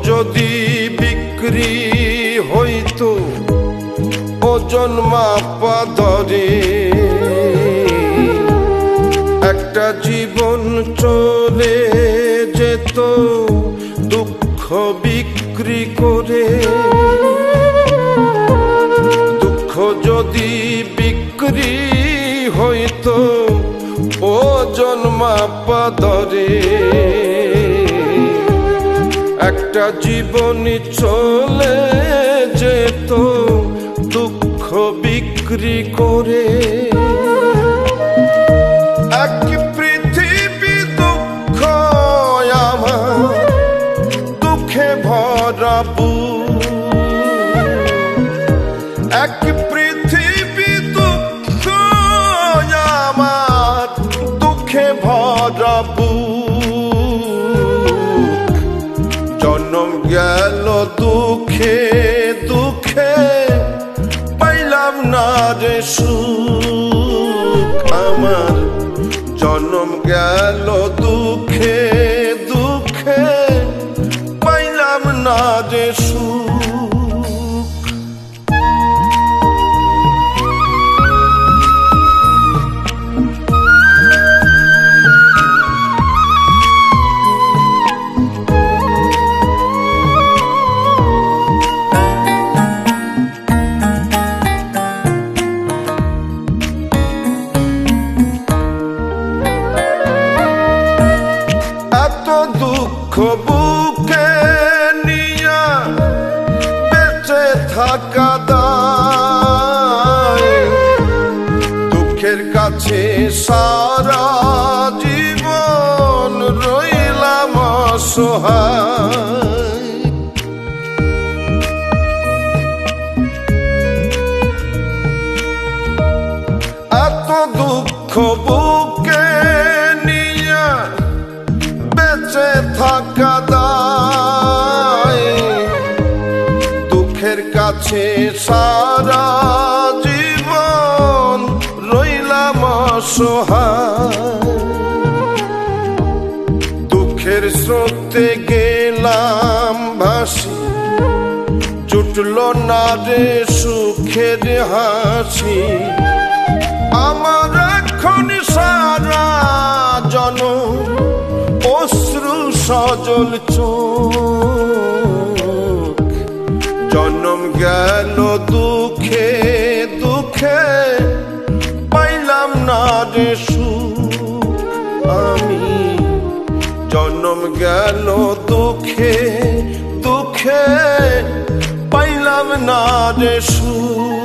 যদি বিক্রি হইতো ওজন মাপা দরে, একটা জীবন চলে যেত দুঃখ বিক্রি করে। দুঃখ যদি বিক্রি হইতো ওজন মাপা দরে, একটা জীবনী চলে যেত দুঃখ বিক্রি করে। এক পৃথিবী দুঃখ আমার দুঃখে ভরা বুক, এক পৃথিবী দুঃখ আমার দুঃখে ভরা বুক। জন্ম গেল দুঃখে দুঃখে পাইলাম না রে সুখ আমার। জন্ম গেল দুঃখে দুঃখে পাইলাম না রে সুখ। দুঃখ বুকে নিয়া বেঁচে থাকা দায়, দুঃখের কাছে সারা জীবন রইলাম অসহায়। এত দুঃখ বুকে নিয়া বেঁচে থাকা দায়, দুঃখের কাছে সারা জীবন রইলাম অসহায়। দুঃখের স্রোতে গেলাম ভাসি, জুটল না রে সুখের হাসি। আমার এখন সারা জনম অশ্রু সজল চোখ। জন্ম গেল দুঃখে দুঃখে পাইলাম না রে সুখ আমি। জন্ম গেল দুঃখে দুঃখে পাইলাম না রে সুখ।